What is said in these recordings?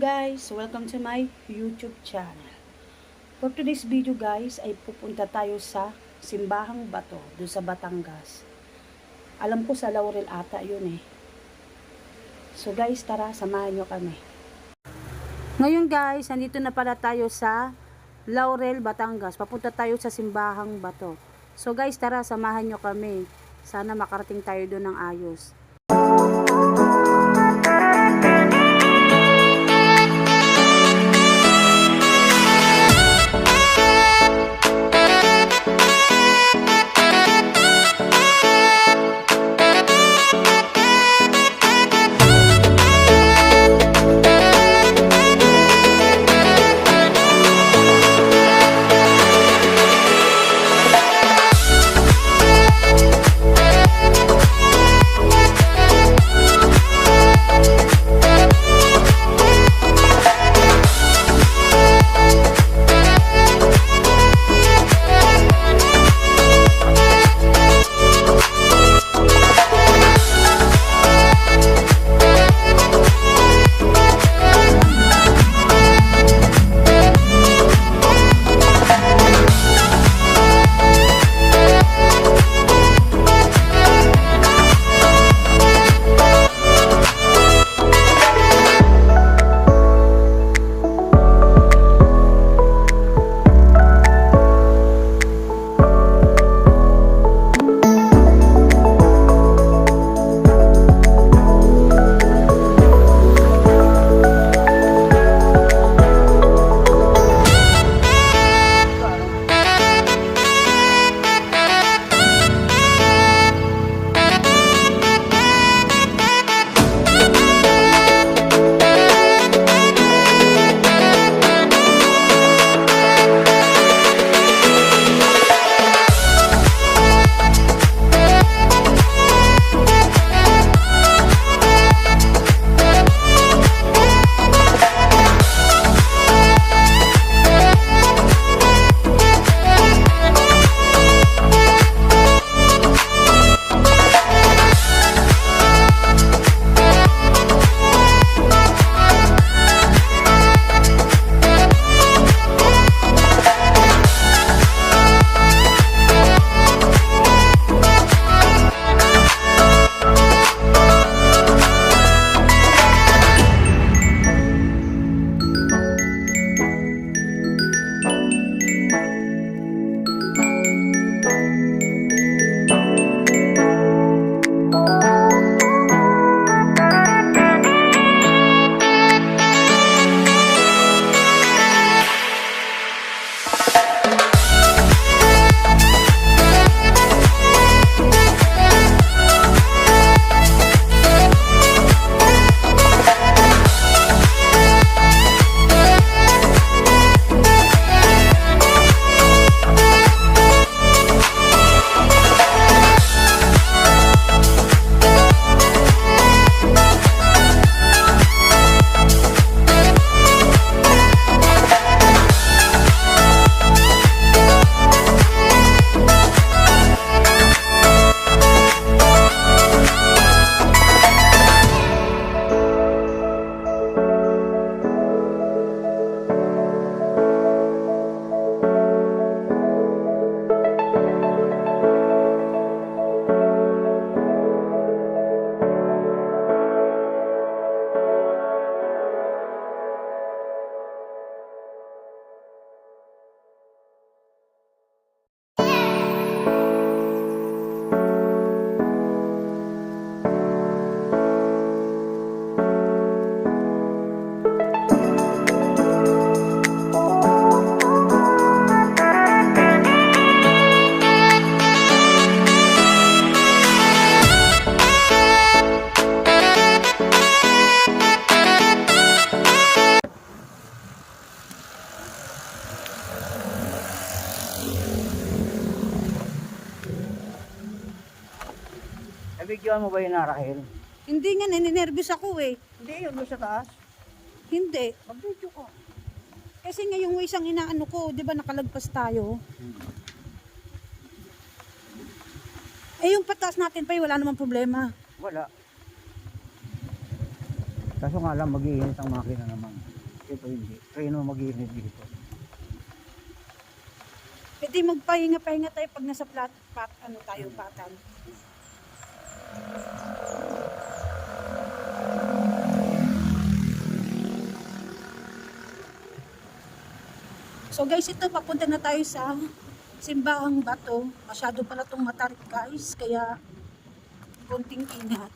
guys! Welcome to my YouTube channel. For today's video guys ay pupunta tayo sa Simbahang Bato doon sa Batangas. Alam ko sa Laurel ata yun eh. So guys, tara samahan nyo kami. Ngayon guys, nandito na pala tayo sa Laurel, Batangas. Papunta tayo sa Simbahang Bato. So guys, tara samahan nyo kami. Sana makarating tayo doon ng ayos. Nabigyan mo ba yun na, Rahel? Hindi nga, nininervous ako eh. Hindi, yun doon sa taas. Hindi. Mag-video ko. Kasi nga yung isang inaano ko, di ba nakalagpas tayo? Eh yung patas natin pa, wala namang problema. Wala. Kaso nga lang, mag-iinit ang makina naman. Ito hindi. Treno mag-iinit dito. Pwede magpahinga-pahinga tayo pag nasa ano tayo, patan. So guys, ito papunta na tayo sa Simbahang Bato. Masyado pala itong matarik guys, kaya konting ingat.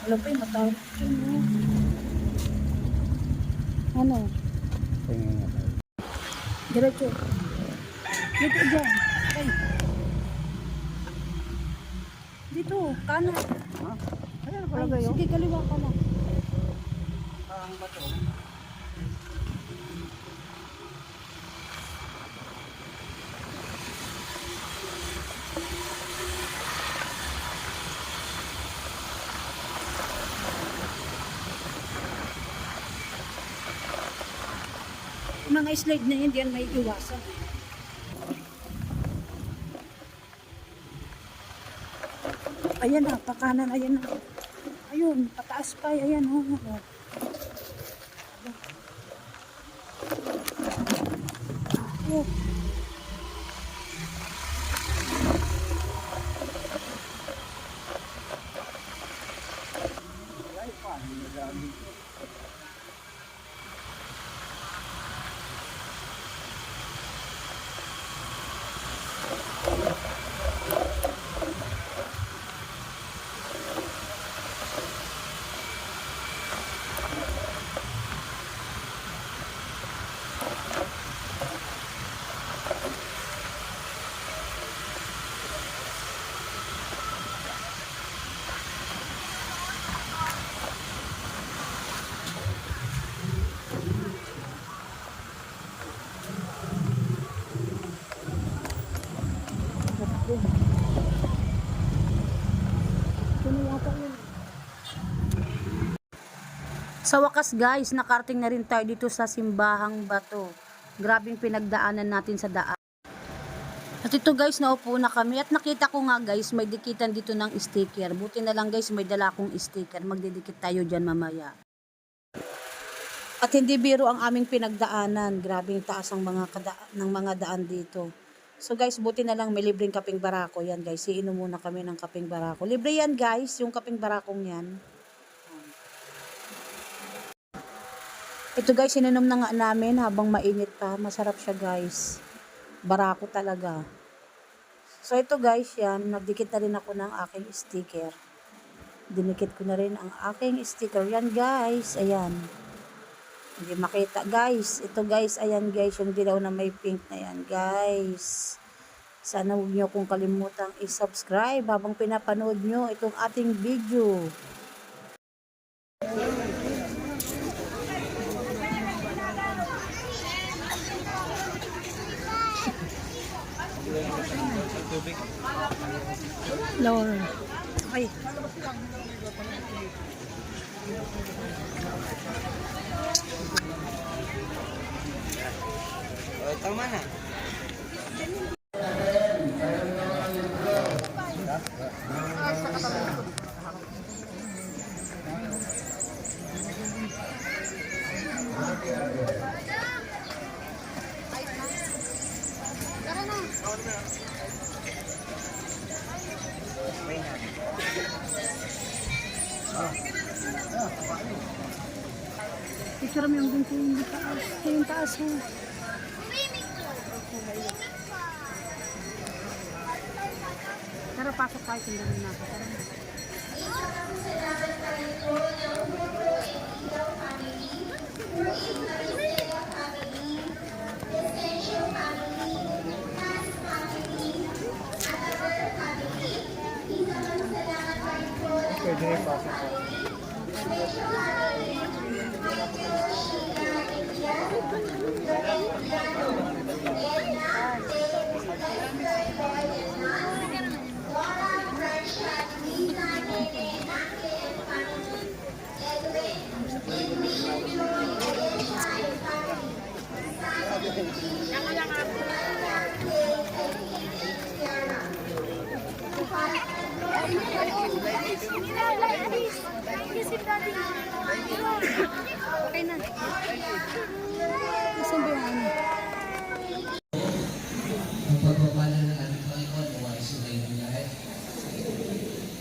Alam pa yung matarik. Ano? Tingin nga tayo. Diretso. Dito dyan. Ay. Dito, kanan. Ha? Ayan na Ay, pala kayo. sige, kaliwa ka lang. Ang bato. Yung mga slide na yun, diyan may iwasan. Ayan na, pakanan, ayan na. Ayun, pataas pa, ayan o. Oh. Ay, paano na grabe. Sa wakas guys, nakarating na rin tayo dito sa Simbahang Bato. Grabing pinagdaanan natin sa daan. At ito guys, naupo na kami at nakita ko nga guys, may dikitan dito ng sticker. Buti na lang guys, may dala akong sticker. Magdidikit tayo dyan mamaya. At hindi biro ang aming pinagdaanan. Grabing taas ang ng mga daan dito. So guys, buti na lang may libreng kaping barako. Yan guys, iinom muna kami ng kaping barako. Libre yan guys, yung kaping barakong yan. Ito guys, ininom na nga namin habang mainit pa. Masarap siya guys. Barako talaga. So ito guys, yan. Nagdikit na rin ako ng aking sticker. Dinikit ko na rin ang aking sticker. Yan guys. Ayan. Hindi makita guys. Ito guys, ayan guys. Yung dilaw na may pink na yan guys. Sana huwag nyo kong kalimutang i-subscribe habang pinapanood nyo itong ating video. Lower. Ay. Tama na. Picture mo yung gunto yung taas. Yung taas mo. Tara, pasok tayo. Sundan na ako. Tara na. Pwede rin pasok po. Okay na. Nasaan ba yung ano? Ang pagpapala ng ating Panginoon, mawari sumayin ng lahat.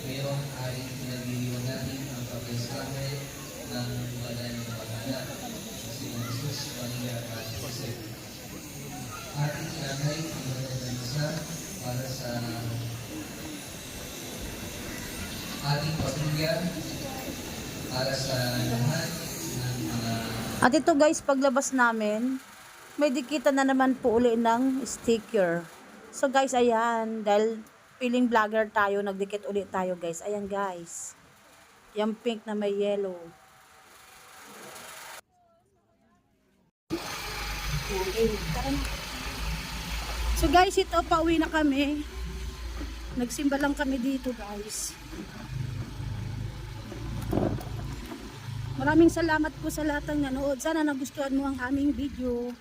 Ngayong aring pinagdiriwang natin ang pag-eskamay ng banal na pag-anak sa Sino Jesus, Maria at Jose. Ating inakay ang banal na misa para sa ating pamilya, para sa lahat ng mga At ito guys, paglabas namin, may dikitan na naman po uli ng sticker. So guys, ayan, dahil feeling vlogger tayo, nagdikit ulit tayo guys. Ayan guys, yung pink na may yellow. Okay, tara na. So guys, ito, pauwi na kami. Nagsimba lang kami dito guys. Maraming salamat po sa lahat ng nanood. Sana nagustuhan mo ang aming video.